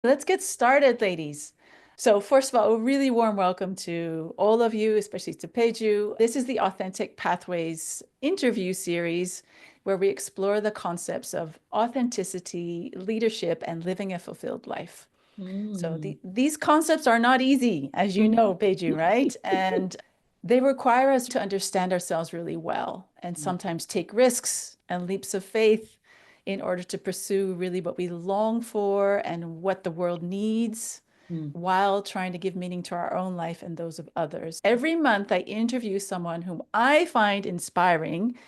Let's get started, ladies. So first of all, a really warm welcome to all of you, especially to Peju. This is the Authentic Pathways interview series where we explore the concepts of authenticity, leadership, and living a fulfilled life. So Mm. these concepts are not easy, as you know, Peju, right? And they require us to understand ourselves really well and sometimes take risks and leaps of faith in order to pursue really what we long for and what the world needs Mm. while trying to give meaning to our own life and those of others. Every month, I interview someone whom I find inspiring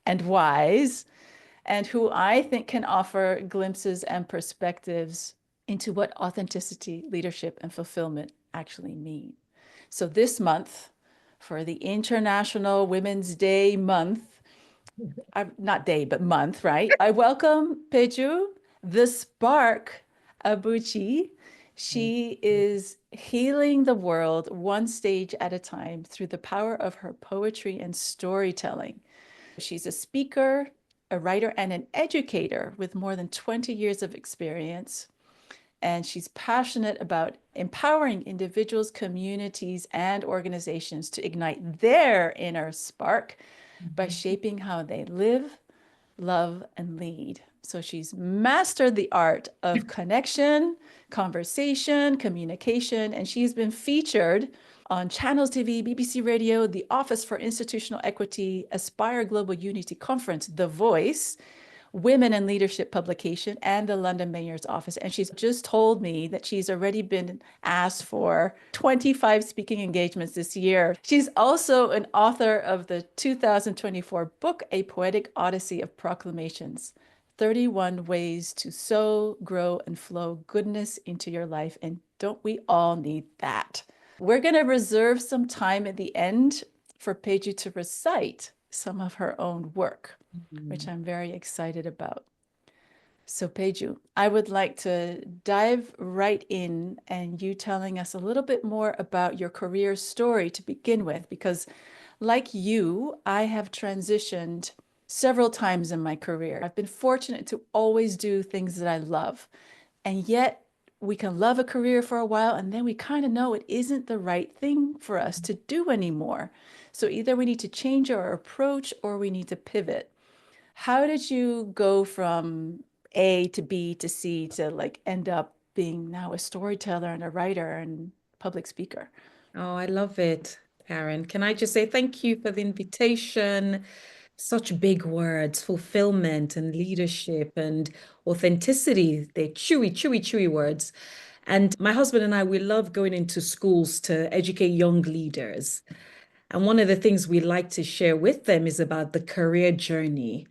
and wise, and who I think can offer glimpses and perspectives into what authenticity, leadership, and fulfillment actually mean. So this month, for the International Women's Day month, not day, but month, right? I welcome Peju the Spark Abuchi. She is healing the world one stage at a time through the power of her poetry and storytelling. She's a speaker, a writer, and an educator with more than 20 years of experience. And she's passionate about empowering individuals, communities, and organizations to ignite their inner spark by shaping how they live, love, and lead. So she's mastered the art of connection, conversation, communication, and she's been featured on Channels TV, BBC Radio, the Office for Institutional Equity, Aspire Global Unity Conference, The Voice, Women in Leadership publication, and the London Mayor's Office. And she's just told me that she's already been asked for 25 speaking engagements this year. She's also an author of the 2024 book, A Poetic Odyssey of Proclamations, 31 Ways to Sow, Grow, and Flow Goodness into Your Life. And don't we all need that? We're going to reserve some time at the end for Peju to recite some of her own work, which Mm. I'm very excited about. So, Peju, I would like to dive right in and you telling us a little bit more about your career story to begin with, because like you, I have transitioned several times in my career. I've been fortunate to always do things that I love. And yet, we can love a career for a while and then we kind of know it isn't the right thing for us to do anymore. So either we need to change our approach or we need to pivot. How did you go from A to B to C to like end up being now a storyteller and a writer and public speaker? Oh, I love it, Karin. Can I just say thank you for the invitation? Such big words, fulfillment and leadership and authenticity. They're chewy, chewy, chewy words. And my husband and I, we love going into schools to educate young leaders. And one of the things we like to share with them is about the career journey.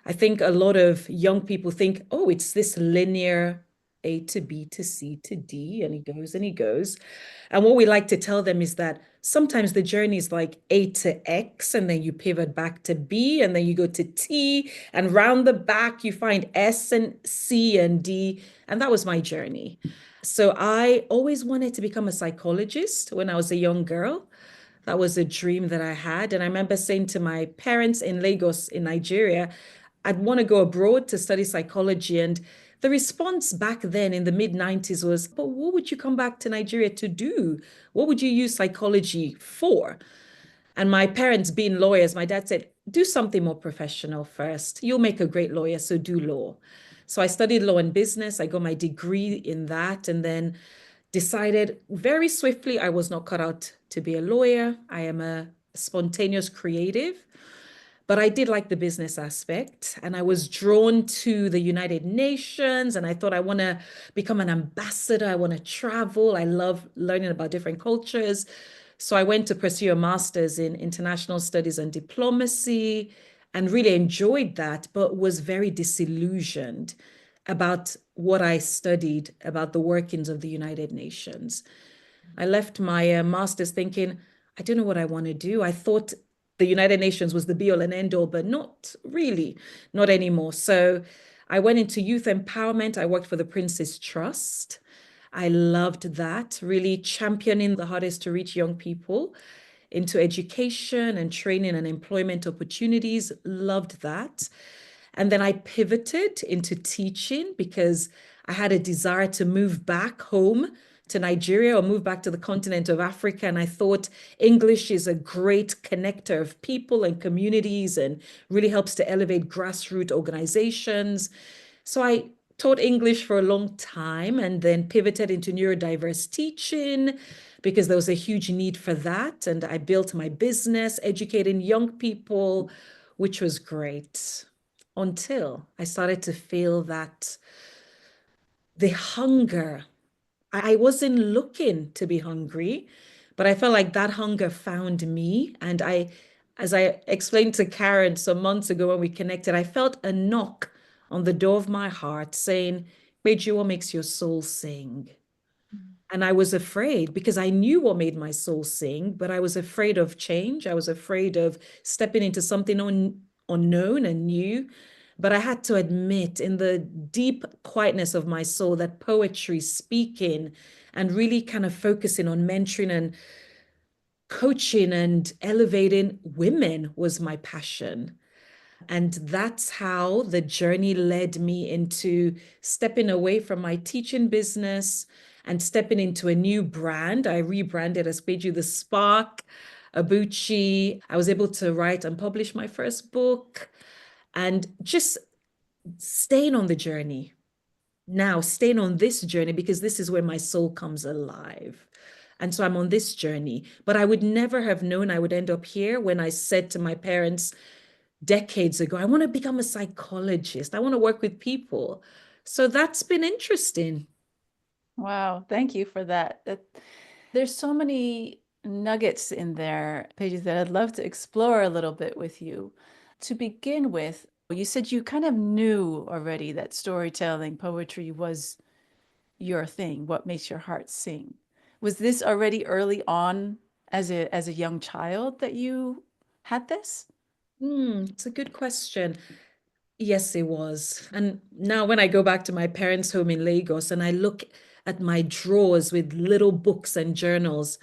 I think a lot of young people think, oh, it's this linear A to B to C to D, and he goes and he goes. And what we like to tell them is that sometimes the journey is like A to X, and then you pivot back to B, and then you go to T, and round the back, you find S and C and D. And that was my journey. So I always wanted to become a psychologist when I was a young girl. That was a dream that I had. And I remember saying to my parents in Lagos, in Nigeria, I'd want to go abroad to study psychology. And the response back then in the mid 90s was, but what would you come back to Nigeria to do? What would you use psychology for? And my parents, being lawyers, my dad said, do something more professional first. You'll make a great lawyer, so do law. So I studied law and business. I got my degree in that. And then decided very swiftly I was not cut out to be a lawyer. I am a spontaneous creative, but I did like the business aspect. And I was drawn to the United Nations. And I thought I want to become an ambassador. I want to travel. I love learning about different cultures. So I went to pursue a master's in international studies and diplomacy and really enjoyed that, but was very disillusioned about what I studied about the workings of the United Nations. I left my master's thinking, I don't know what I want to do. I thought the United Nations was the be all and end all, but not really, not anymore. So I went into youth empowerment. I worked for the Prince's Trust. I loved that, really championing the hardest to reach young people into education and training and employment opportunities. Loved that. And then I pivoted into teaching because I had a desire to move back home to Nigeria or move back to the continent of Africa. And I thought English is a great connector of people and communities and really helps to elevate grassroots organizations. So I taught English for a long time and then pivoted into neurodiverse teaching because there was a huge need for that. And I built my business educating young people, which was great until I started to feel that the hunger, I wasn't looking to be hungry, but I felt like that hunger found me. And as I explained to Karin some months ago when we connected, I felt a knock on the door of my heart saying, Peju, what makes your soul sing? And I was afraid because I knew what made my soul sing, but I was afraid of change. I was afraid of stepping into something unknown and new. But I had to admit in the deep quietness of my soul that poetry, speaking, and really kind of focusing on mentoring and coaching and elevating women was my passion. And that's how the journey led me into stepping away from my teaching business and stepping into a new brand. I rebranded as Peju the Spark Abuchi. I was able to write and publish my first book and just staying on the journey. Now, staying on this journey because this is where my soul comes alive. And so I'm on this journey. But I would never have known I would end up here when I said to my parents, decades ago, I want to become a psychologist. I want to work with people. So that's been interesting. Wow, thank you for that. There's so many nuggets in there, pages that I'd love to explore a little bit with you. To begin with, you said you kind of knew already that storytelling, poetry was your thing, what makes your heart sing. Was this already early on as a young child that you had this? It's a good question. Yes, it was. And now when I go back to my parents' home in Lagos and I look at my drawers with little books and journals,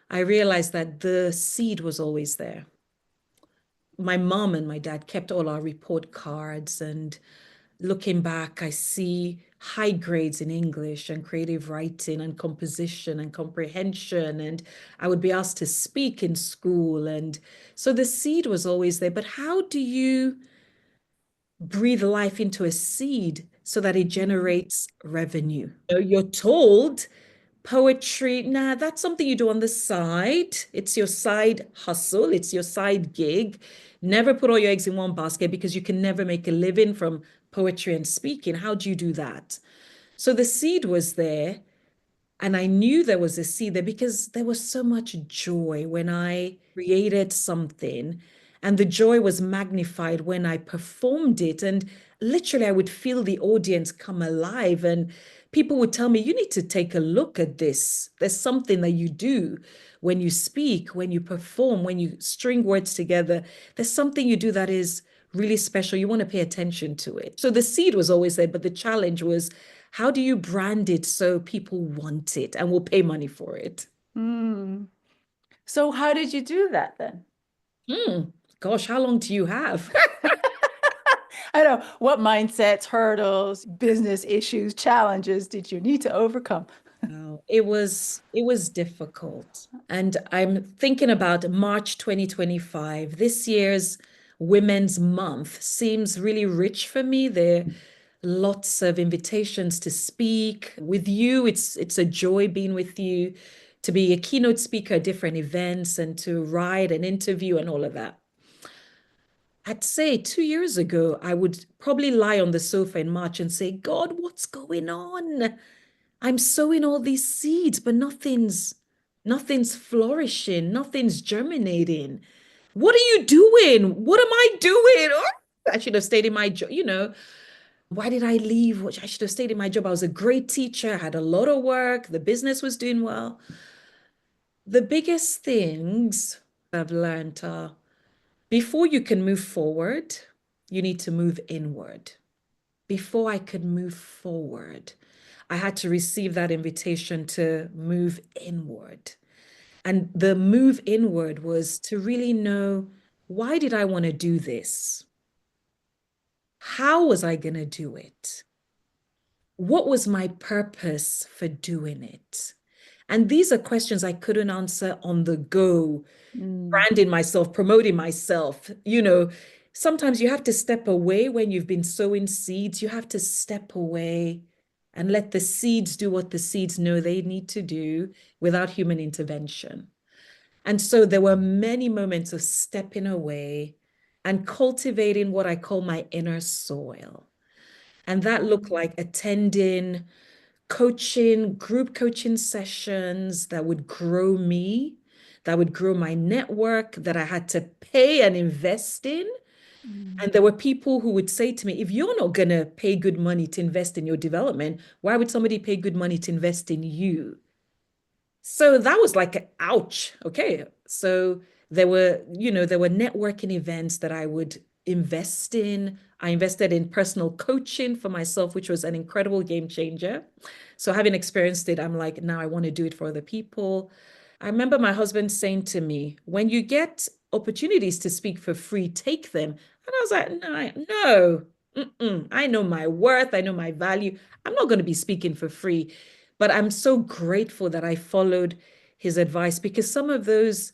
I realize that the seed was always there. My mom and my dad kept all our report cards, and looking back, I see high grades in English and creative writing and composition and comprehension. And I would be asked to speak in school. And so the seed was always there. But how do you breathe life into a seed so that it generates revenue? You're told poetry, nah, that's something you do on the side. It's your side hustle, it's your side gig. Never put all your eggs in one basket because you can never make a living from poetry and speaking. How do you do that? So the seed was there, and I knew there was a seed there because there was so much joy when I created something, and the joy was magnified when I performed it. And literally, I would feel the audience come alive, and people would tell me, you need to take a look at this. There's something that you do when you speak, when you perform, when you string words together. There's something you do that is really special. You want to pay attention to it. So the seed was always there, but the challenge was how do you brand it so people want it and will pay money for it? Mm. So how did you do that then? Hmm. Gosh, how long do you have? I know. What mindsets, hurdles, business issues, challenges did you need to overcome? No, it was difficult. And I'm thinking about March 2025. This year's Women's Month seems really rich for me. There are lots of invitations to speak with you. It's a joy being with you, to be a keynote speaker at different events and to write and interview and all of that. I'd say 2 years ago, I would probably lie on the sofa in March and say, God, what's going on? I'm sowing all these seeds, but nothing's flourishing, nothing's germinating. What are you doing? What am I doing? Oh, I should have stayed in my job. Why did I leave? I should have stayed in my job. I was a great teacher, I had a lot of work, the business was doing well. The biggest things I've learned are before you can move forward, you need to move inward. Before I could move forward, I had to receive that invitation to move inward. And the move inward was to really know, why did I want to do this? How was I going to do it? what was my purpose for doing it? And these are questions I couldn't answer on the go, Mm, branding myself, promoting myself. Sometimes you have to step away when you've been sowing seeds. You have to step away and let the seeds do what the seeds know they need to do without human intervention. And so there were many moments of stepping away and cultivating what I call my inner soil. And that looked mm, like attending coaching, group coaching sessions that would grow me, that would grow my network, that I had to pay and invest in. mm, And there were people who would say to me, if you're not going to pay good money to invest in your development, why would somebody pay good money to invest in you? So that was like, ouch. Okay. So there were networking events that I would invest in. I invested in personal coaching for myself, which was an incredible game changer. So having experienced it, I'm like, now I want to do it for other people. I remember my husband saying to me, when you get opportunities to speak for free, take them. And I was like, no, no, I know my worth. I know my value. I'm not going to be speaking for free. But I'm so grateful that I followed his advice because some of those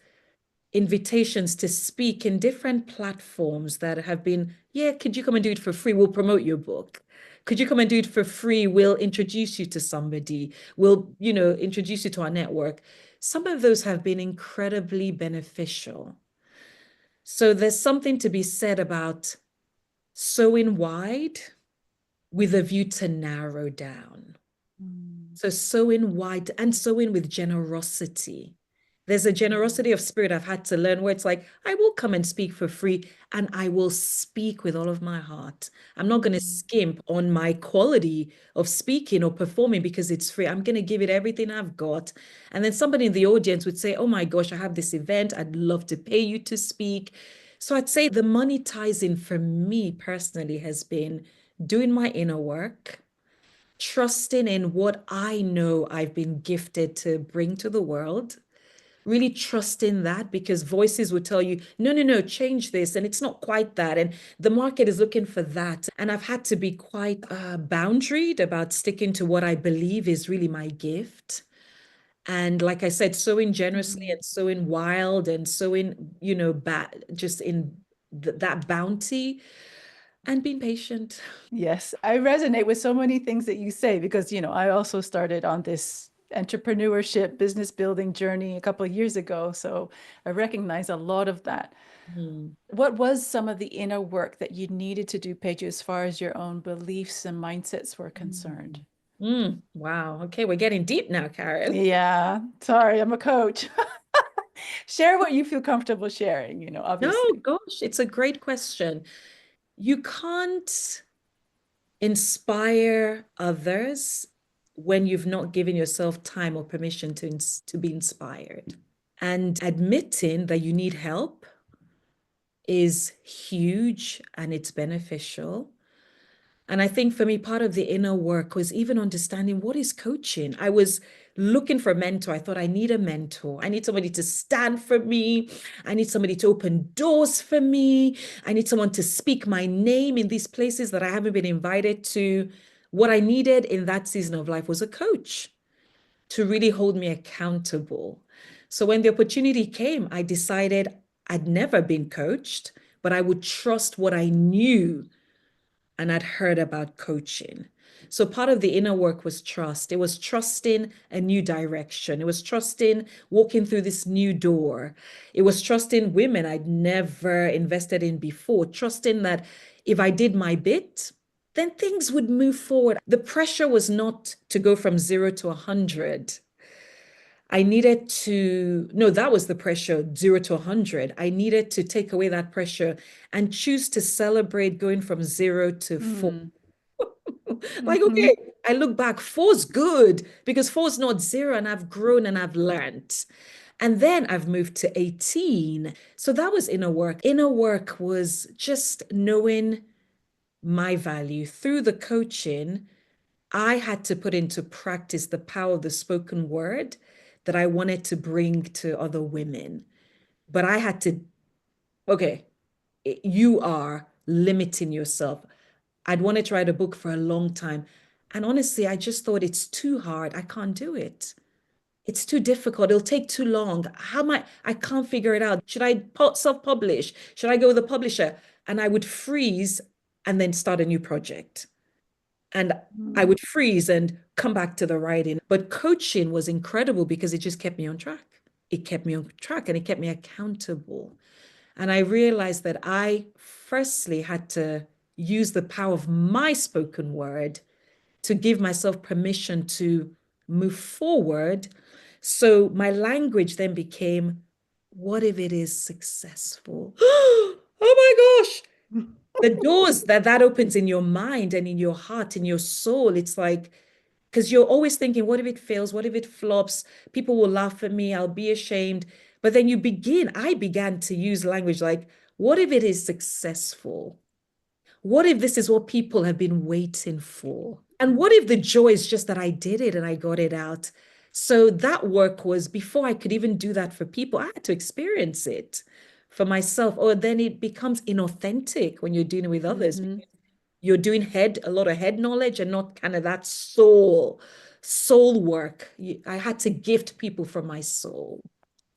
invitations to speak in different platforms that have been, yeah, could you come and do it for free? We'll promote your book. Could you come and do it for free? We'll introduce you to somebody. We'll, introduce you to our network. Some of those have been incredibly beneficial. So there's something to be said about sowing wide with a view to narrow down. mm, So sowing wide and sowing with generosity. There's a mm, generosity of spirit I've had to learn where it's like, I will come and speak for free and I will speak with all of my heart. I'm not going to mm, skimp on my quality of speaking or performing because it's free. I'm going to give it everything I've got. And then somebody in the audience would say, oh my gosh, I have this event. I'd love to pay you to speak. So I'd say the money ties in for me personally has been doing my inner work, trusting in what I know I've been gifted to bring to the world, really trusting that because voices will tell you, no, no, no, change this. And it's not quite that. And the market is looking for that. And I've had to be quite boundaried about sticking to what I believe is really my gift. And like I said, sowing generously mm. and sowing wild and sowing, just in that bounty and being patient. Yes, I resonate with so many things that you say because, I also started on this entrepreneurship business building journey a couple of years ago. So I recognize a lot of that. Mm. What was some of the inner work that you needed to do, Paige, as far as your own beliefs and mindsets were concerned? Mm. Wow. Okay, we're getting deep now, Karin. Yeah, sorry, I'm a coach. Share what you feel comfortable sharing, No, obviously. gosh, it's a great question. You can't inspire others when you've not given yourself time or permission to be inspired. And admitting that you need help is huge and it's beneficial. And I think for me, part of the inner work was even understanding what is coaching. I was looking for a mentor. I thought, I need a mentor. I need somebody to stand for me. I need somebody to open doors for me. I need someone to speak my name in these places that I haven't been invited to. What I needed in that season of life was a coach to really hold me accountable. So when the opportunity came, I decided I'd never been coached, but I would trust what I knew and I'd heard about coaching. So part of the inner work was trust. It was trusting a new direction. It was trusting walking through this new door. It was trusting women I'd never invested in before, trusting that if I did my bit, then things would move forward. The pressure was not to go from 0 to 100. I needed to, no, that was the pressure, 0 to 100. I needed to take away that pressure and choose to celebrate going from 0 to 4. Mm, Like, hmm. okay, I look back, four's good because four's not 0 and I've grown and I've learned. And then I've moved to 18. So that was inner work. Inner work was just knowing my value through the coaching. I had to put into practice the power of the spoken word that I wanted to bring to other women. But I had to, okay, you are limiting yourself. I'd wanted to write a book for a long time. And honestly, I just thought it's too hard. I can't do it. It's too difficult. It'll take too long. How am I can't figure it out. Should I self-publish? Should I go with a publisher? And I would freeze and then start a new project. And I Mm. would freeze and come back to the writing. But coaching was incredible because it just kept me on track. It kept me on track and it kept me accountable. And I realized that I firstly had to use the power of my spoken word to give myself permission to move forward. So my language then became, what if it is successful? Oh my gosh. The doors that opens in your mind and in your heart, in your soul, it's like, because you're always thinking, what if it fails? What if it flops? People will laugh at me. I'll be ashamed. But then I began to use language like, what if it is successful? What if this is what people have been waiting for? And what if the joy is just that I did it and I got it out? So that work was before I could even do that for people, I had to experience it for myself. Or then it becomes inauthentic when you're dealing with others. Hmm. You're doing a lot of head knowledge and not kind of that soul work. I had to gift people from my soul.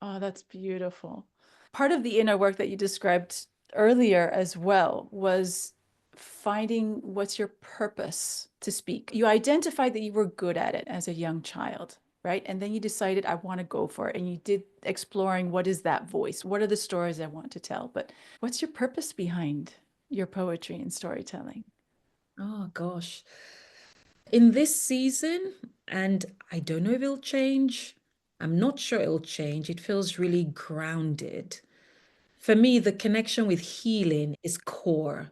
Oh, that's beautiful. Part of the inner work that you described earlier as well was finding what's your purpose to speak. You identified that you were good at it as a young child, right? And then you decided, I want to go for it. And you did exploring what is that voice? What are the stories I want to tell? But what's your purpose behind your poetry and storytelling? Oh gosh. In this season, and I don't know if it'll change. I'm not sure it'll change. It feels really grounded. For me, the connection with healing is core.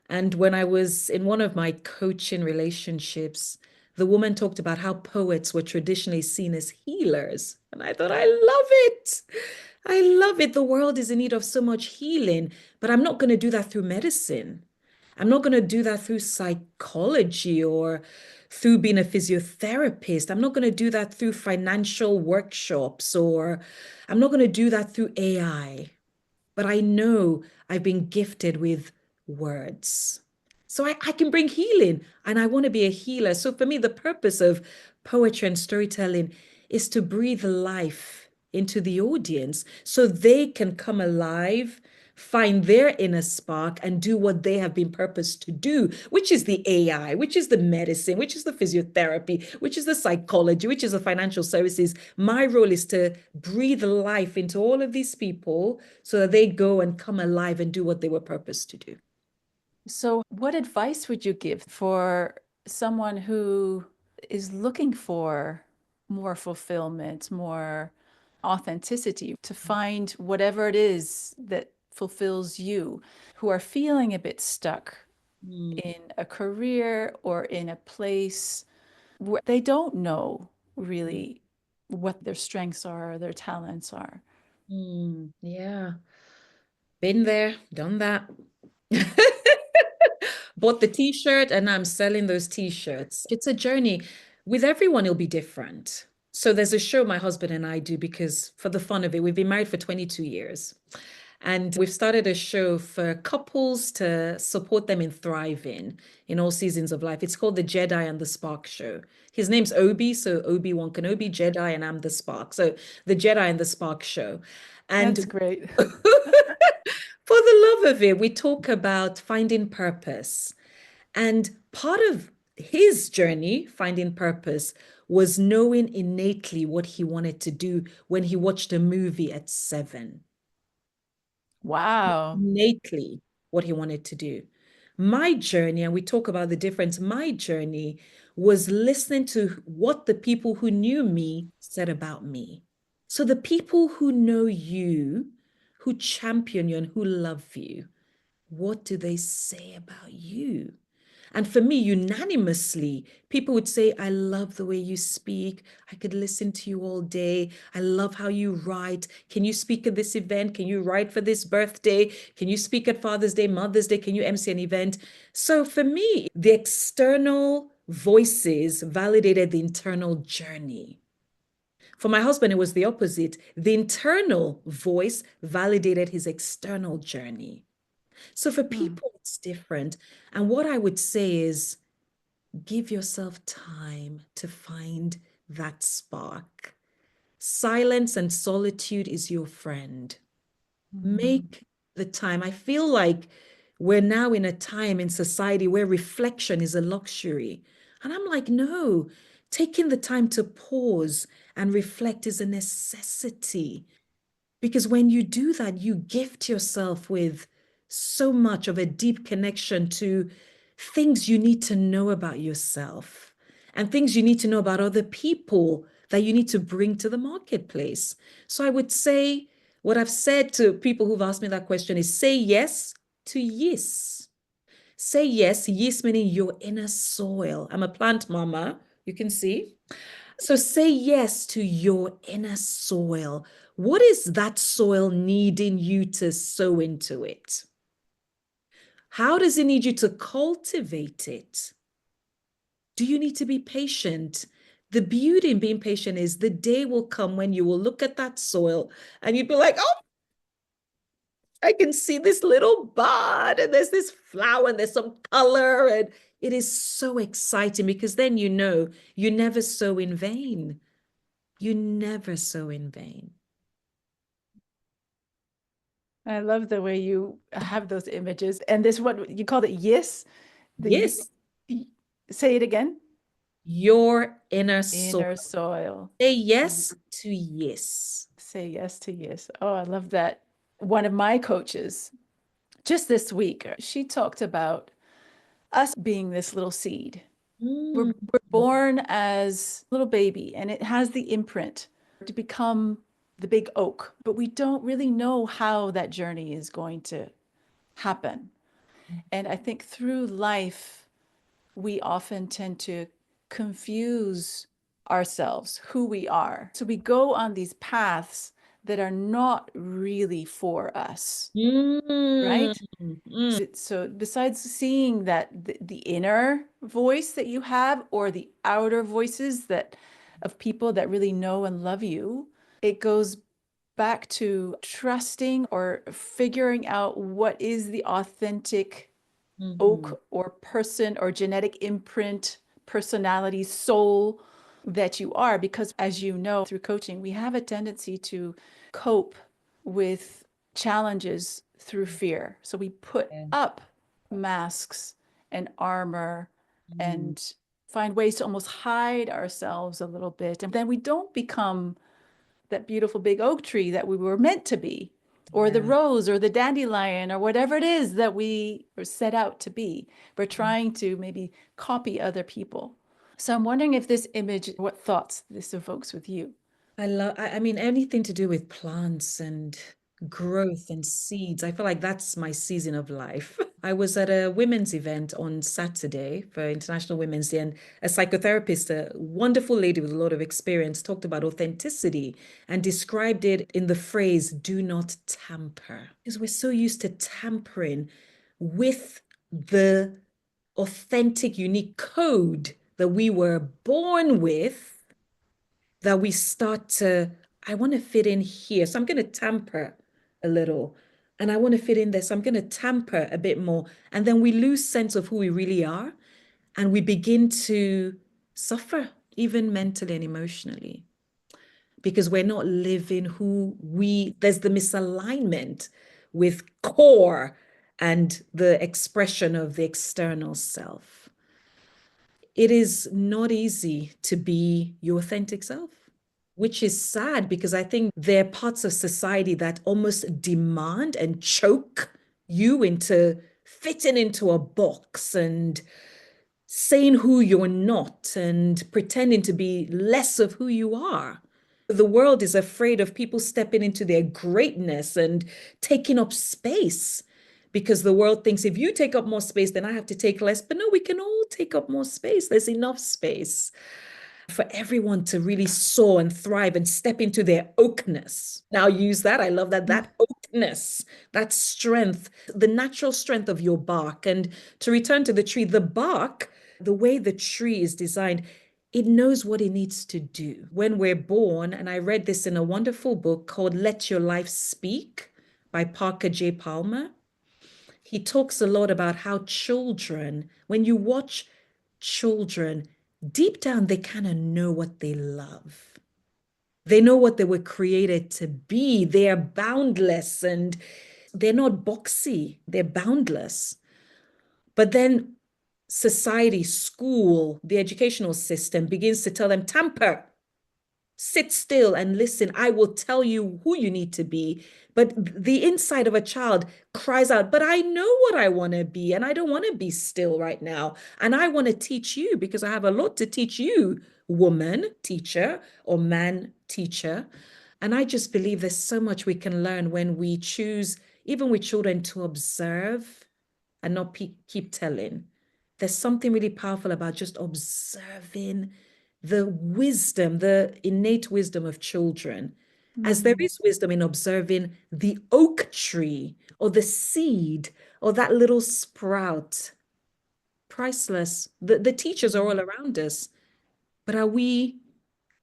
And when I was in one of my coaching relationships, the woman talked about how poets were traditionally seen as healers. And I thought, I love it. I love it. The world is in need of so much healing, but I'm not going to do that through medicine. I'm not going to do that through psychology or through being a physiotherapist. I'm not going to do that through financial workshops or I'm not going to do that through AI, but I know I've been gifted with words. So I can bring healing and I want to be a healer. So for me, the purpose of poetry and storytelling is to breathe life into the audience so they can come alive, find their inner spark, and do what they have been purposed to do, which is the AI, which is the medicine, which is the physiotherapy, which is the psychology, which is the financial services. My role is to breathe life into all of these people so that they go and come alive and do what they were purposed to do. So, what advice would you give for someone who is looking for more fulfillment, more authenticity, to find whatever it is that fulfills you, who are feeling a bit stuck Mm, in a career or in a place where they don't know really what their strengths are, their talents are? yeah, been there, done that. Bought the t-shirt and I'm selling those t-shirts. It's a journey. With everyone, it'll be different. So there's a show my husband and I do because for the fun of it, we've been married for 22 years. And we've started a show for couples to support them in thriving in all seasons of life. It's called the Jedi and the Spark Show. His name's Obi, so Obi-Wan Kenobi, Jedi, and I'm the Spark. So the Jedi and the Spark Show. That's And great. for the love of it, we talk about finding purpose. And part of his journey, finding purpose, was knowing innately what he wanted to do when he watched a movie at 7. Wow. Innately what he wanted to do. My journey, and we talk about the difference, my journey was listening to what the people who knew me said about me. So the people who know you, who champion you, and who love you, what do they say about you? And for me, unanimously, people would say, I love the way you speak. I could listen to you all day. I love how you write. Can you speak at this event? Can you write for this birthday? Can you speak at Father's Day, Mother's Day? Can you MC an event? So for me, the external voices validated the internal journey. For my husband, it was the opposite. The internal voice validated his external journey. So for Hmm. people, it's different. And what I would say is, Give yourself time to find that spark. Silence and solitude is your friend. Mm. Make the time. I feel like we're now in a time in society where reflection is a luxury. And I'm like, no, taking the time to pause and reflect is a necessity. Because when you do that, you gift yourself with so much of a deep connection to things you need to know about yourself and things you need to know about other people that you need to bring to the marketplace. So I would say what I've said to people who've asked me that question is say yes to yes. Say yes, yes meaning your inner soil. I'm a plant mama, you can see. So say yes to your inner soil. What is that soil needing you to sow into it? How does it need you to cultivate it? Do you need to be patient? The beauty in being patient is the day will come when you will look at that soil and you'd be like, oh, I can see this little bud and there's this flower and there's some color. And it is so exciting because then you know you never sow in vain. You never sow in vain. I love the way you have those images. And this what you called it yes? The Yes, y- say it again. your inner soul. Inner soil. Say Y- yes to yes. Say yes to yes. Oh, I love that. One of my coaches just this week, she talked about us being this little seed. Mm, We're born as a little baby and it has the imprint to become the big oak, but we don't really know how that journey is going to happen. And I think through life, we often tend to confuse ourselves, who we are. So we go on these paths that are not really for us, mm, right? mm, So besides seeing that the inner voice that you have or the outer voices that of people that really know and love you, it goes back to trusting or figuring out what is the authentic mhm. oak or person or genetic imprint, personality, soul that you are. Because as you know, through coaching, we have a tendency to cope with challenges through fear. So we put Yeah. up masks and armor Mm, and find ways to almost hide ourselves a little bit. And then we don't become that beautiful big oak tree that we were meant to be, or the yeah. rose or the dandelion or whatever it is that we are set out to be. We're trying to maybe copy other people. So I'm wondering if this image, what thoughts this evokes with you. I mean, anything to do with plants and growth and seeds. I feel like that's my season of life. I was at a women's event on Saturday for International Women's Day, and a psychotherapist, a wonderful lady with a lot of experience, talked about authenticity and described it in the phrase, do not tamper. Because we're so used to tampering with the authentic, unique code that we were born with that we start to, I want to fit in here. So I'm going to tamper a little and I want to fit in there. So I'm going to tamper a bit more. And then we lose sense of who we really are and we begin to suffer, even mentally and emotionally, because we're not living there's the misalignment with core and the expression of the external self. It is not easy to be your authentic self, which is sad because I think there are parts of society that almost demand and choke you into fitting into a box and saying who you're not and pretending to be less of who you are. The world is afraid of people stepping into their greatness and taking up space because the world thinks if you take up more space, then I have to take less. But no, we can all take up more space. There's enough space for everyone to really soar and thrive and step into their oakness. Now use that. I love that. That oakness, that strength, the natural strength of your bark. And to return to the tree, the bark, the way the tree is designed, it knows what it needs to do. When we're born, and I read this in a wonderful book called Let Your Life Speak by Parker J. Palmer. He talks a lot about how children, when you watch children, deep down, they kind of know what they love. They know what they were created to be. They are boundless and they're not boxy, they're boundless. But then society, school, the educational system begins to tell them, tamper, sit still and listen. I will tell you who you need to be. But the inside of a child cries out, but I know what I want to be, and I don't want to be still right now. And I want to teach you because I have a lot to teach you, woman teacher or man teacher. And I just believe there's so much we can learn when we choose, even with children, to observe and not keep telling. There's something really powerful about just observing the wisdom, the innate wisdom of children, as there Mm. is wisdom in observing the oak tree or the seed or that little sprout. Priceless. The teachers are all Mm. around us, but are we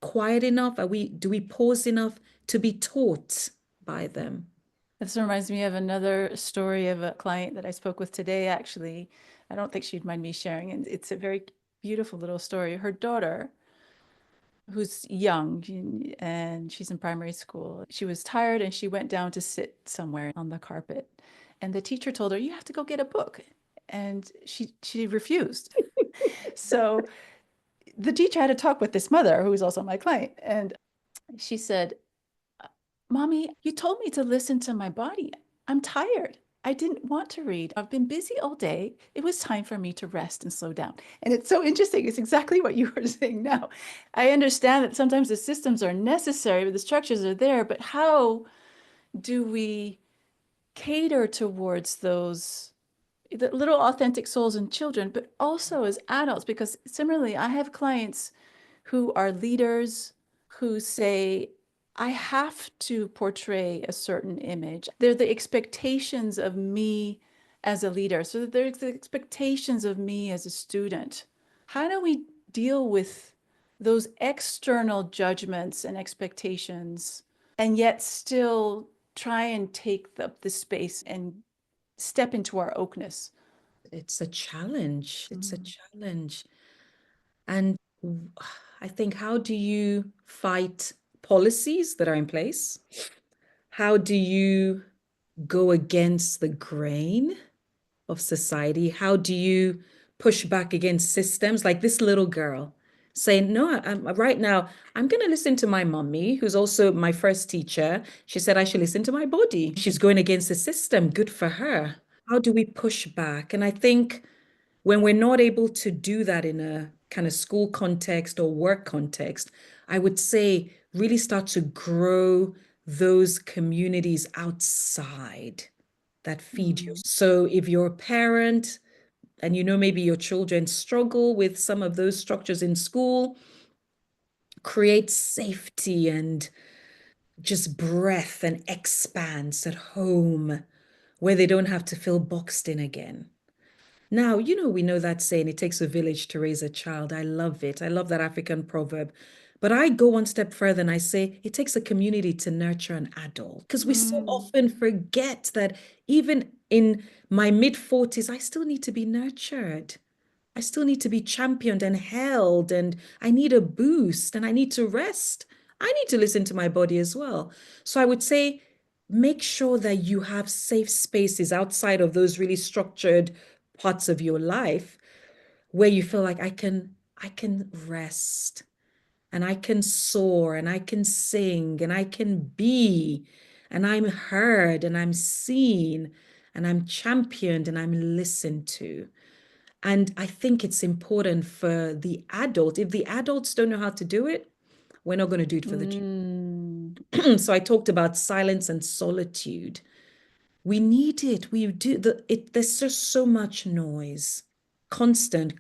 quiet enough? Do we pause enough to be taught by them? This reminds me of another story of a client that I spoke with today, actually. I don't think she'd mind me sharing, and it's a very beautiful little story. Her daughter, who's young and she's in primary school, she was tired and she went down to sit somewhere on the carpet. And the teacher told her, "You have to go get a book." And she refused. So the teacher had to talk with this mother, who is also my client. And she said, "Mommy, you told me to listen to my body. I'm tired. I didn't want to read. I've been busy all day. It was time for me to rest and slow down." And it's so interesting. It's exactly what you were saying now. I understand that sometimes the systems are necessary, but the structures are there. But how do we cater towards those the little authentic souls in children, but also as adults? Because similarly, I have clients who are leaders who say, "I have to portray a certain image." They're the expectations of me as a leader. So there's the expectations of me as a student. How do we deal with those external judgments and expectations and yet still try and take the space and step into our oakness? It's a challenge. It's a Mm. challenge. And I think, how do you fight policies that are in place? How do you go against the grain of society? How do you push back against systems like this little girl saying, no, right now, I'm going to listen to my mommy, who's also my first teacher. She said I should listen to my body. She's going against the system. Good for her. How do we push back? And I think when we're not able to do that in a kind of school context or work context, I would say really start to grow those communities outside that feed you. Mm. So if you're a parent and you know maybe your children struggle with some of those structures in school, create safety and just breath and expanse at home where they don't have to feel boxed in again. Now, we know that saying, it takes a village to raise a child. I love it. I love that African proverb. But I go one step further and I say it takes a community to nurture an adult. Because we so Mm. often forget that even in my mid-40s, I still need to be nurtured. I still need to be championed and held, and I need a boost and I need to rest. I need to listen to my body as well. So I would say make sure that you have safe spaces outside of those really structured parts of your life where you feel like I can rest and I can soar and I can sing and I can be and I'm heard and I'm seen and I'm championed and I'm listened to. And I think it's important for the adult. If the adults don't know how to do it, we're not going to do it for the Mm. children. So I talked about silence and solitude. We need it. We do there's just so much noise. Constant.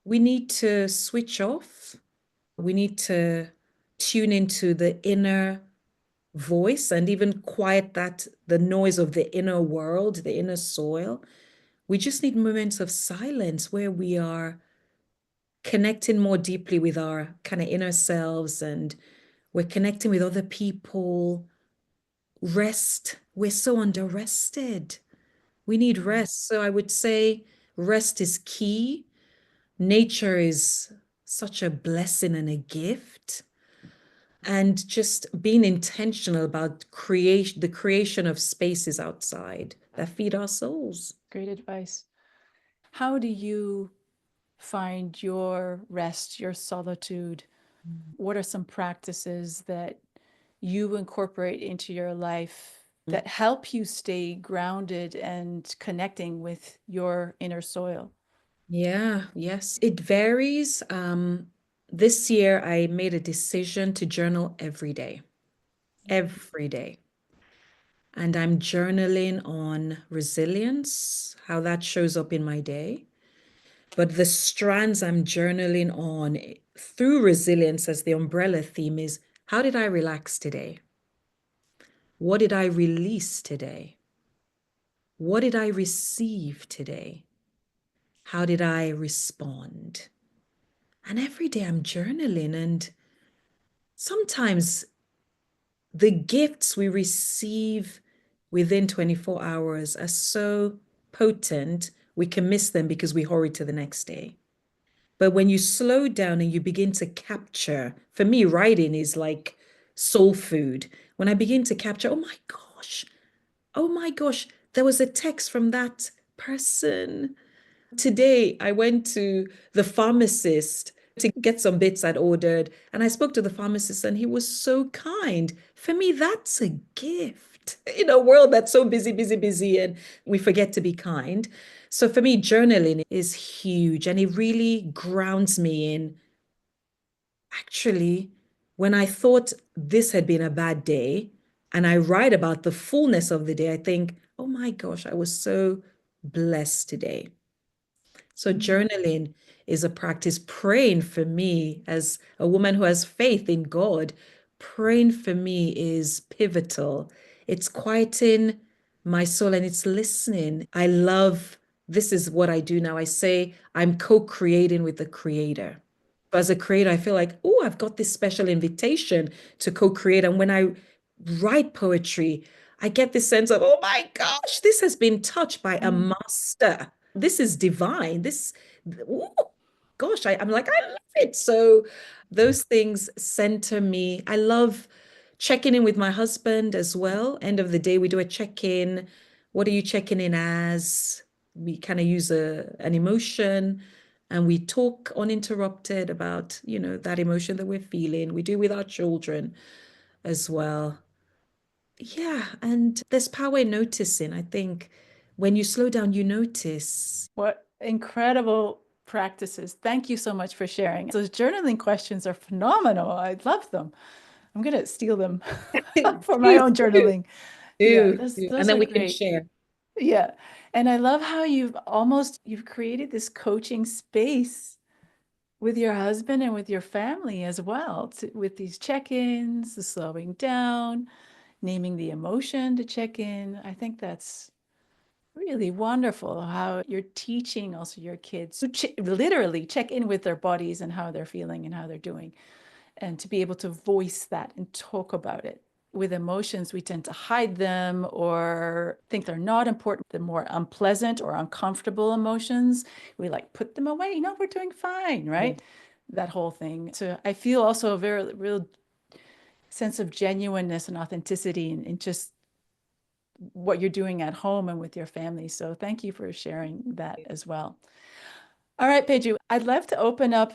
We need to switch off. We need to tune into the inner voice and even quiet the noise of the inner world, the inner soil. We just need moments of silence where we are connecting more deeply with our kind of inner selves and we're connecting with other people. Rest. We're so under-rested. We need rest. So I would say rest is key. nature is such a blessing and a gift. And just being intentional about the creation of spaces outside that feed our souls. Great advice. How do you find your rest, your solitude? What are some practices that you incorporate into your life that help you stay grounded and connecting with your inner soil? Yeah, yes, it varies. This year I made a decision to journal every day. And I'm journaling on resilience, how that shows up in my day. But the strands I'm journaling on through resilience as the umbrella theme is how did I relax today? What did I release today? What did I receive today? How did I respond? And every day I'm journaling, and sometimes the gifts we receive within 24 hours are so potent, we can miss them because we hurry to the next day. But when you slow down and you begin to capture, for me, writing is like soul food. When I begin to capture, oh my gosh, there was a text from that person. Today, I went to the pharmacist to get some bits I'd ordered, and I spoke to the pharmacist, and he was so kind. For me, that's a gift in a world that's so busy, busy, busy, and we forget to be kind. So for me, journaling is huge, and it really grounds me in actually when I thought this had been a bad day, and I write about the fullness of the day, I think, oh my gosh, I was so blessed today. So journaling is a practice. Praying for me as a woman who has faith in God, praying for me is pivotal. It's quieting my soul and it's listening. I love this is what I do now. I say I'm co-creating with the creator. As a creator, I feel like, oh, I've got this special invitation to co-create. And when I write poetry, I get this sense of, oh my gosh, this has been touched by a Mm. master. This is divine. Ooh, gosh, I'm like, I love it. So those things center me. I love checking in with my husband as well. End of the day, we do a check-in. What are you checking in as? We kind of use an emotion and we talk uninterrupted about, that emotion that we're feeling. We do with our children as well. Yeah, and there's power in noticing. I think when you slow down, you notice. What incredible practices. Thank you so much for sharing. Those journaling questions are phenomenal. I love them. I'm going to steal them for my Please own do, journaling. Yeah, do, do. And those then are we can great. share. Yeah. And I love how you've created this coaching space with your husband and with your family as well, with these check-ins, the slowing down, naming the emotion to check in. I think that's really wonderful how you're teaching also your kids to literally check in with their bodies and how they're feeling and how they're doing, and to be able to voice that and talk about it. With emotions, we tend to hide them or think they're not important. The more unpleasant or uncomfortable emotions, we like put them away. No, we're doing fine, Yeah. right? That whole thing. So I feel also a very real sense of genuineness and authenticity in just what you're doing at home and with your family. So thank you for sharing that as well. All right, Peju, I'd love to open up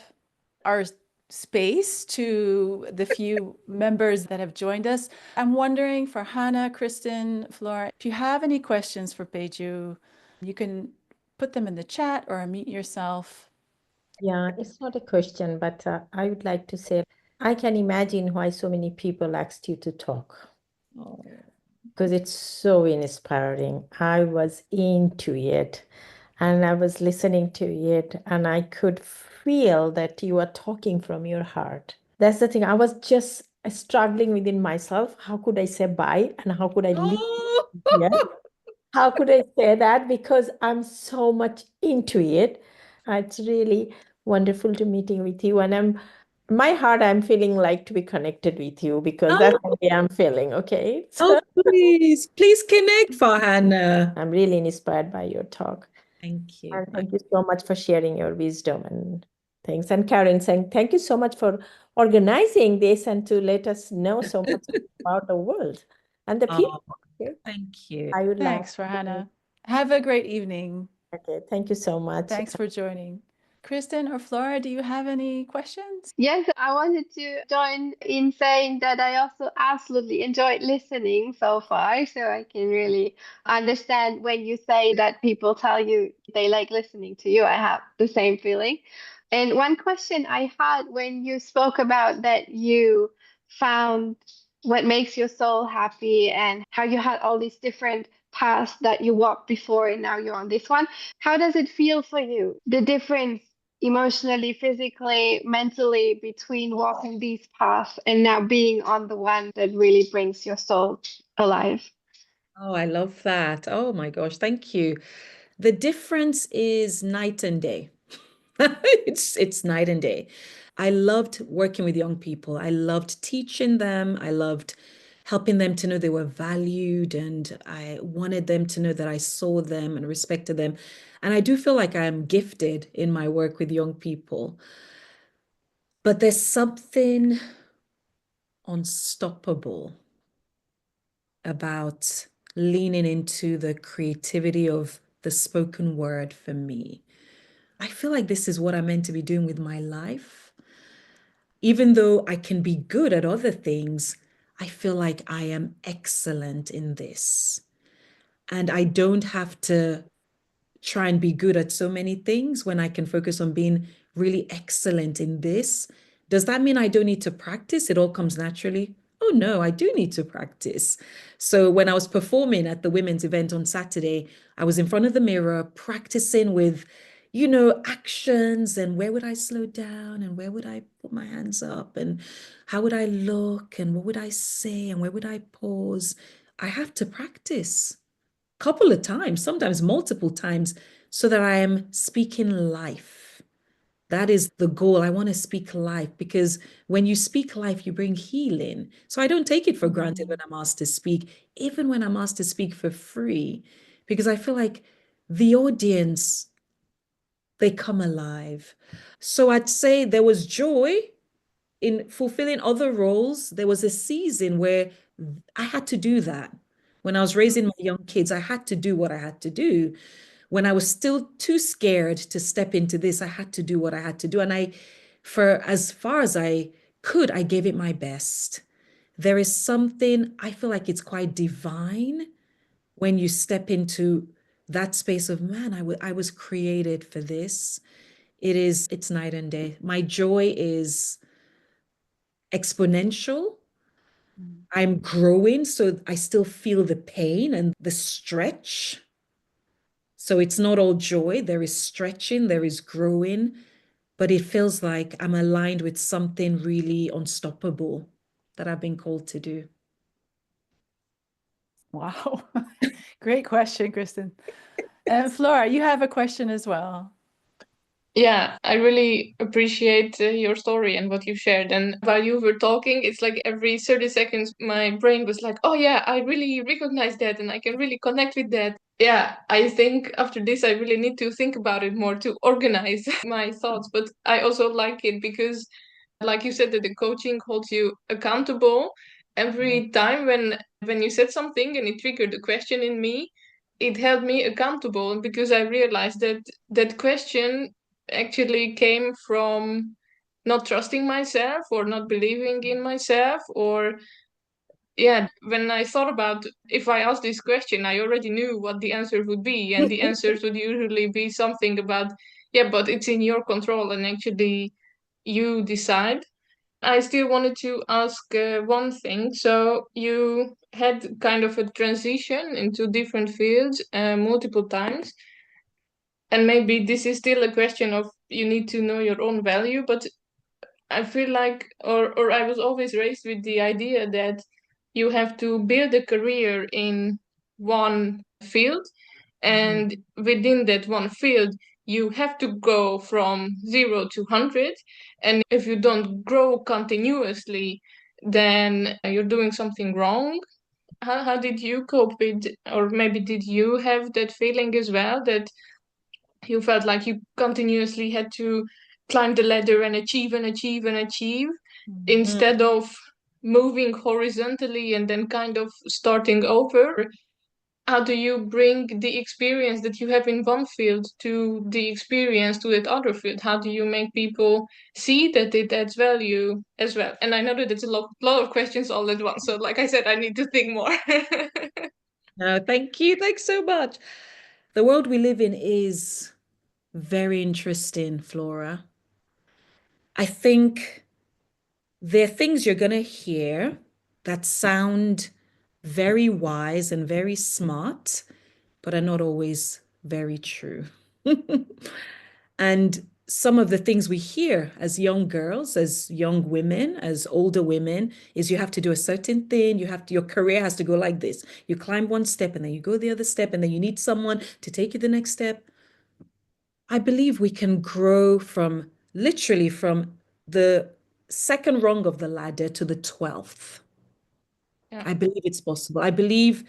our space to the few members that have joined us. I'm wondering for Hannah, Kristen, Flora, if you have any questions for Peju, you can put them in the chat or unmute yourself. Yeah, it's not a question, but I would like to say I can imagine why so many people asked you to talk Oh, because it's so inspiring. I was into it and I was listening to it, and I could feel that you are talking from your heart. That's the thing. I was just struggling within myself. How could I say bye and how could I leave Oh, here? How could I say that? Because I'm so much into it. It's really wonderful to meeting with you. And my heart, I'm feeling like to be connected with you because oh, that's the way I'm feeling. Okay. oh, So please, please connect for Hannah. I'm really inspired by your talk. Thank you. And thank you so much for sharing your wisdom and things. And Karin saying, thank you so much for organizing this and to let us know so much about the world and the Oh, people here. thank you. I would like Thanks, to, Rahana. Have a great evening. okay, thank you so much. Thanks for joining. Kristen or Flora, do you have any questions? Yes, I wanted to join in saying that I also absolutely enjoyed listening so far. So I can really understand when you say that people tell you they like listening to you. I have the same feeling. And one question I had when you spoke about that you found what makes your soul happy and how you had all these different paths that you walked before and now you're on this one. How does it feel for you? The difference emotionally, physically, mentally between walking these paths and now being on the one that really brings your soul alive. Oh, I love that. Oh my gosh, thank you. The difference is night and day. It's night and day. I loved working with young people. I loved teaching them. I loved helping them to know they were valued, and I wanted them to know that I saw them and respected them. And I do feel like I am gifted in my work with young people. But there's something unstoppable about leaning into the creativity of the spoken word for me. I feel like this is what I'm meant to be doing with my life. Even though I can be good at other things, I feel like I am excellent in this. And I don't have to try and be good at so many things when I can focus on being really excellent in this. Does that mean I don't need to practice? It all comes naturally. Oh no, I do need to practice. So when I was performing at the women's event on Saturday, I was in front of the mirror practicing with, actions and where would I slow down and where would I put my hands up and how would I look and what would I say and where would I pause? I have to practice couple of times, sometimes multiple times, so that I am speaking life. That is the goal. I want to speak life because when you speak life, you bring healing. So I don't take it for granted when I'm asked to speak, even when I'm asked to speak for free, because I feel like the audience, they come alive. So I'd say there was joy in fulfilling other roles. There was a season where I had to do that. When I was raising my young kids, I had to do what I had to do. When I was still too scared to step into this, I had to do what I had to do. And for as far as I could, I gave it my best. There is something, I feel like it's quite divine when you step into that space of, man, I was created for this. It's night and day. My joy is exponential. Mm. I'm growing, so I still feel the pain and the stretch. So it's not all joy. There is stretching, there is growing, but it feels like I'm aligned with something really unstoppable that I've been called to do. Wow. Great question, Kristen. And Flora, you have a question as well. Yeah, I really appreciate your story and what you shared. And while you were talking, it's like every 30 seconds, my brain was like, oh, yeah, I really recognize that and I can really connect with that. Yeah, I think after this, I really need to think about it more to organize my thoughts. But I also like it because, like you said, that the coaching holds you accountable. Every time when you said something and it triggered a question in me, it held me accountable because I realized that that question actually came from not trusting myself or not believing in myself. Or yeah, when I thought about if I asked this question, I already knew what the answer would be, and the answers would usually be something about, yeah, but it's in your control and actually you decide. I still wanted to ask one thing. So you had kind of a transition into different fields multiple times, and maybe this is still a question of you need to know your own value, but I feel like, or I was always raised with the idea that you have to build a career in one field, and within that one field you have to go from 0 to 100, and if you don't grow continuously, then you're doing something wrong. How did you cope with, or maybe did you have that feeling as well, that you felt like you continuously had to climb the ladder and achieve and achieve and achieve instead of moving horizontally and then kind of starting over. How do you bring the experience that you have in one field to the experience to that other field? How do you make people see that it adds value as well? And I know that it's a lot of questions all at once. So like I said, I need to think more. No, thank you. Thanks so much. The world we live in is very interesting, Flora. I think there are things you're going to hear that sound very wise and very smart, but are not always very true. And some of the things we hear as young girls, as young women, as older women, is you have to do a certain thing. Your career has to go like this. You climb one step and then you go the other step, and then you need someone to take you the next step. I believe we can grow from literally from the second rung of the ladder to the 12th. Yeah. I believe it's possible. I believe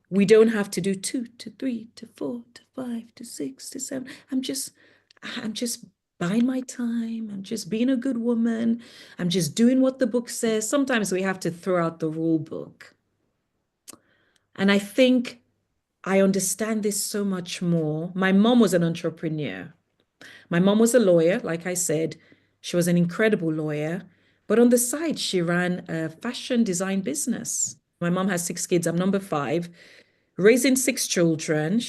we don't have to do 2 to 3 to 4 to 5 to 6 to 7. I'm just buying my time. I'm just being a good woman. I'm just doing what the book says. Sometimes we have to throw out the rule book. And I think I understand this so much more. My mom was an entrepreneur. My mom was a lawyer, like I said. She was an incredible lawyer. But on the side, she ran a fashion design business. My mom has 6 kids. I'm number 5. Raising 6 children.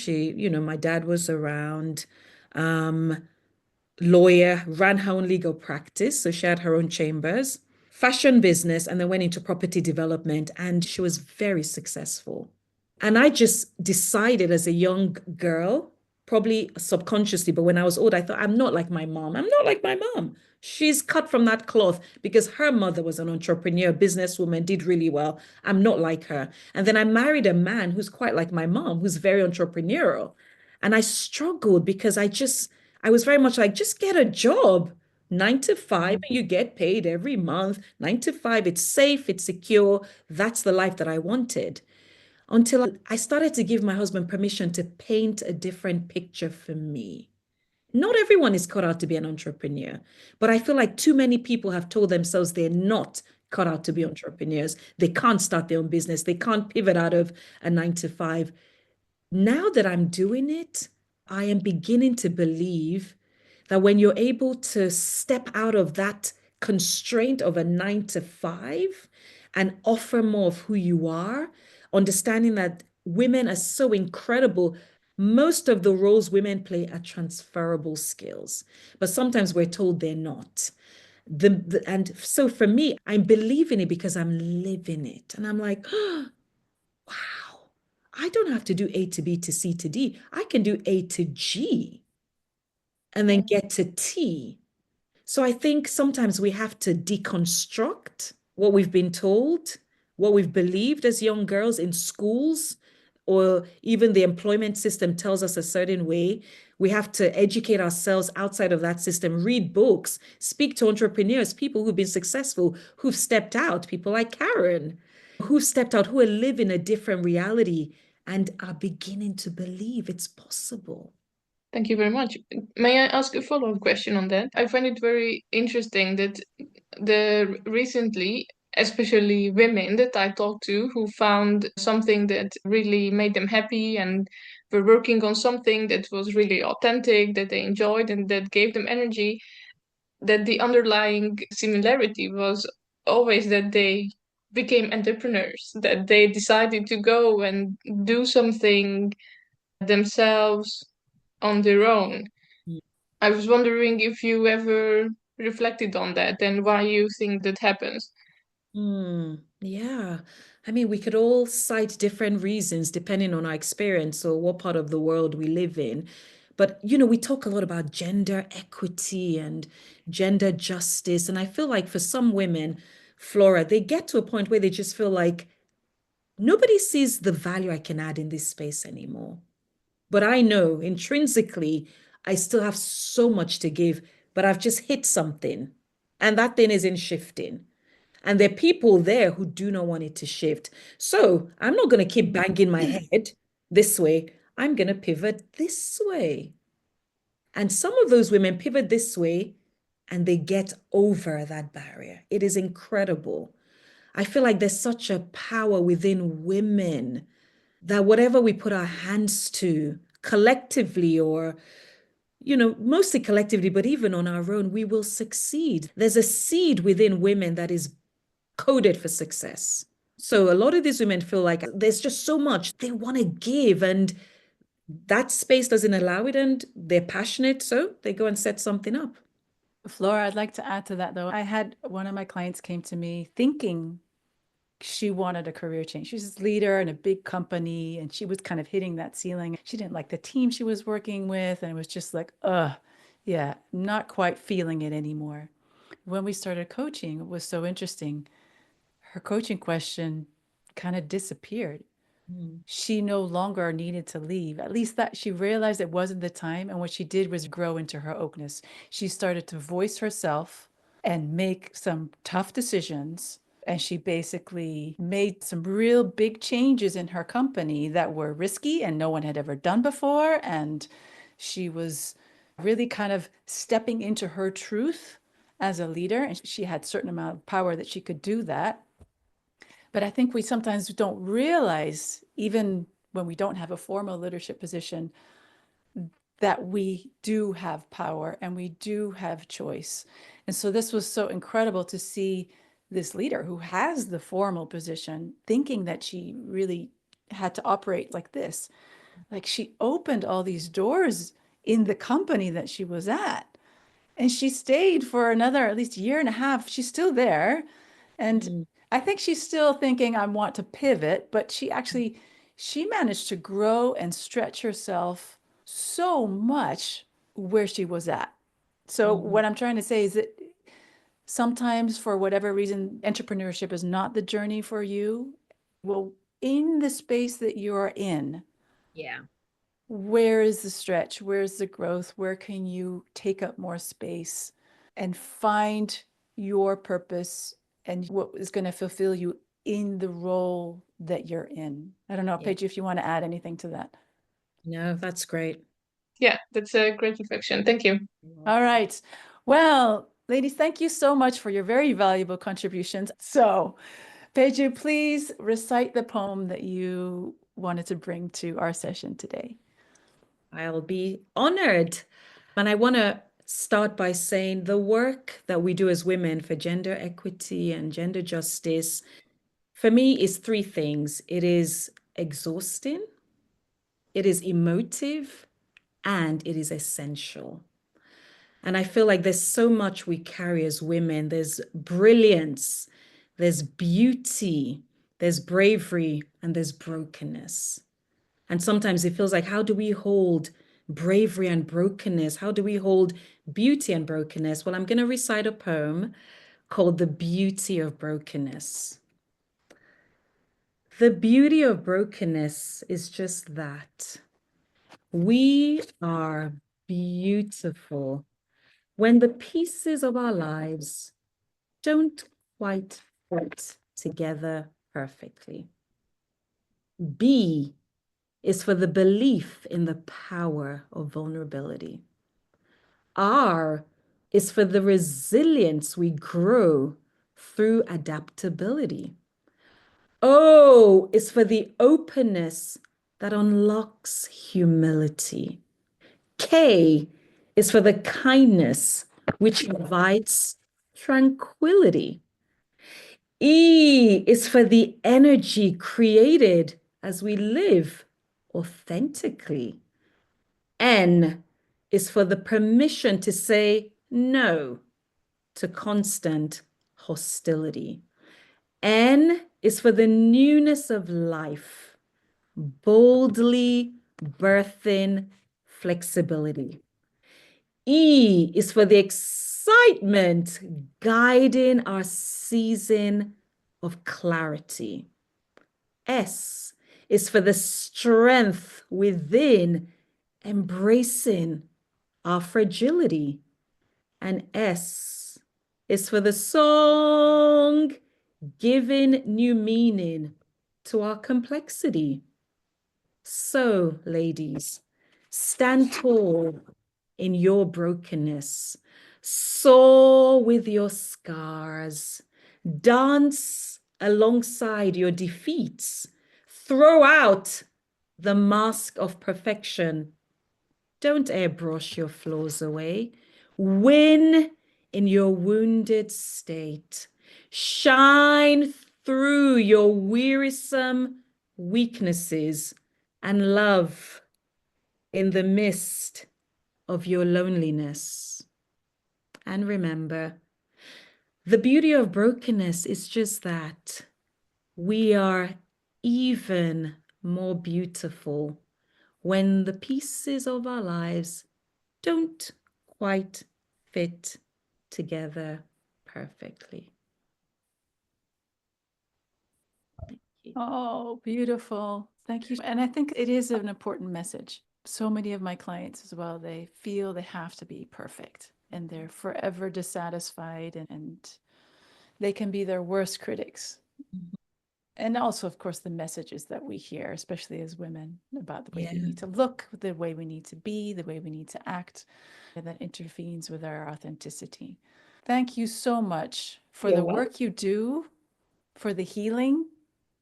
My dad was around, lawyer, ran her own legal practice. So she had her own chambers, fashion business, and then went into property development. And she was very successful. And I just decided as a young girl, probably subconsciously, but when I was old, I thought, I'm not like my mom. I'm not like my mom. She's cut from that cloth because her mother was an entrepreneur, businesswoman, did really well. I'm not like her. And then I married a man who's quite like my mom, who's very entrepreneurial. And I struggled because I was very much like, just get a job. 9 to 5, and you get paid every month. 9 to 5, it's safe, it's secure. That's the life that I wanted until I started to give my husband permission to paint a different picture for me. Not everyone is cut out to be an entrepreneur, but I feel like too many people have told themselves they're not cut out to be entrepreneurs. They can't start their own business. They can't pivot out of a 9 to 5. Now that I'm doing it, I am beginning to believe that when you're able to step out of that constraint of a 9 to 5 and offer more of who you are, understanding that women are so incredible. Most of the roles women play are transferable skills, but sometimes we're told they're not. And so for me, I'm believing it because I'm living it. And I'm like, oh, wow, I don't have to do A to B to C to D. I can do A to G and then get to T. So I think sometimes we have to deconstruct what we've been told, what we've believed as young girls in schools, or even the employment system tells us a certain way. We have to educate ourselves outside of that system, read books, speak to entrepreneurs, people who've been successful, who've stepped out, people like Karin, who've stepped out, who are living a different reality and are beginning to believe it's possible. Thank you very much. May I ask a follow-up question on that? I find it very interesting that the recently, especially women that I talked to who found something that really made them happy and were working on something that was really authentic, that they enjoyed and that gave them energy, that the underlying similarity was always that they became entrepreneurs, that they decided to go and do something themselves on their own. I was wondering if you ever reflected on that and why you think that happens. Yeah. I mean, we could all cite different reasons depending on our experience or what part of the world we live in. But, we talk a lot about gender equity and gender justice. And I feel like for some women, Flora, they get to a point where they just feel like nobody sees the value I can add in this space anymore. But I know intrinsically, I still have so much to give, but I've just hit something. And that thing isn't shifting. And there are people there who do not want it to shift. So I'm not going to keep banging my head this way. I'm going to pivot this way. And some of those women pivot this way and they get over that barrier. It is incredible. I feel like there's such a power within women that whatever we put our hands to collectively, or, mostly collectively, but even on our own, we will succeed. There's a seed within women that is coded for success. So a lot of these women feel like there's just so much they want to give, and that space doesn't allow it, and they're passionate, so they go and set something up. Flora, I'd like to add to that though. I had one of my clients came to me thinking she wanted a career change. She's a leader in a big company and she was kind of hitting that ceiling. She didn't like the team she was working with, and it was just like, yeah, not quite feeling it anymore. When we started coaching, it was so interesting. Her coaching question kind of disappeared. She no longer needed to leave. At least that she realized it wasn't the time. And what she did was grow into her oakness. She started to voice herself and make some tough decisions. And she basically made some real big changes in her company that were risky and no one had ever done before. And she was really kind of stepping into her truth as a leader. And she had a certain amount of power that she could do that. But I think we sometimes don't realize, even when we don't have a formal leadership position, that we do have power and we do have choice. And so this was so incredible to see this leader who has the formal position thinking that she really had to operate like this. Like, she opened all these doors in the company that she was at. And she stayed for another at least year and a half. She's still there. And I think she's still thinking, I want to pivot, but she managed to grow and stretch herself so much where she was at. So what I'm trying to say is that sometimes, for whatever reason, entrepreneurship is not the journey for you. Well, in the space that you're in, Yeah. where is the stretch? Where's the growth? Where can you take up more space and find your purpose and what is going to fulfill you in the role that you're in? I don't know, Yeah. Peju, if you want to add anything to that. No, that's great. Yeah, that's a great reflection. Thank you. All right. Well, ladies, thank you so much for your very valuable contributions. So, Peju, please recite the poem that you wanted to bring to our session today. I'll be honored. And I want to start by saying the work that we do as women for gender equity and gender justice, for me, is three things. It is exhausting, it is emotive, and it is essential. And I feel like there's so much we carry as women. There's brilliance, there's beauty, there's bravery, and there's brokenness. And sometimes it feels like, how do we hold bravery and brokenness? How do we hold beauty and brokenness? Well, I'm going to recite a poem called The Beauty of Brokenness. The beauty of brokenness is just that. We are beautiful when the pieces of our lives don't quite fit together perfectly. B is for the belief in the power of vulnerability. R is for the resilience we grow through adaptability. O is for the openness that unlocks humility. K is for the kindness which invites tranquility. E is for the energy created as we live authentically. N is for the permission to say no to constant hostility. N is for the newness of life, boldly birthing flexibility. E is for the excitement guiding our season of clarity. S is for the strength within embracing our fragility. And S is for the song giving new meaning to our complexity. So, ladies, stand tall in your brokenness. Soar with your scars. Dance alongside your defeats. Throw out the mask of perfection. Don't airbrush your flaws away. Win in your wounded state. Shine through your wearisome weaknesses and love in the midst of your loneliness. And remember, the beauty of brokenness is just that we are even more beautiful when the pieces of our lives don't quite fit together perfectly. Thank you. Oh, beautiful. Thank you. And I think it is an important message. So many of my clients as well, they feel they have to be perfect and they're forever dissatisfied and they can be their worst critics. And also, of course, the messages that we hear, especially as women, about the way we need to look, the way we need to be, the way we need to act, that intervenes with our authenticity. Thank you so much for the work you do, for the healing.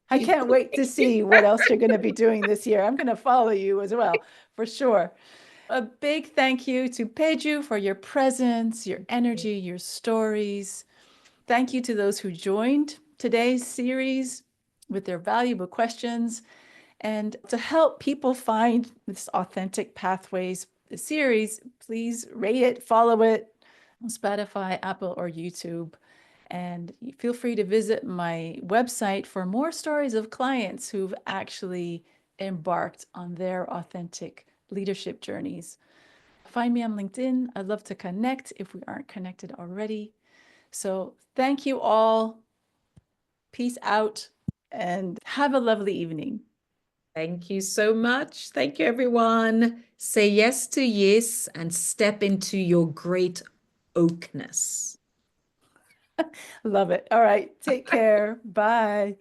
I can't wait to see what else you're going to be doing this year. I'm going to follow you as well, for sure. A big thank you to Peju for your presence, your energy, your stories. Thank you to those who joined today's series with their valuable questions. And to help people find this authentic pathways series, please rate it, follow it on Spotify, Apple, or YouTube. And feel free to visit my website for more stories of clients who've actually embarked on their authentic leadership journeys. Find me on LinkedIn. I'd love to connect if we aren't connected already. So thank you all. Peace out and have a lovely evening. Thank you so much. Thank you, everyone. Say yes to yes and step into your great oakness. Love it. All right. Take care. Bye.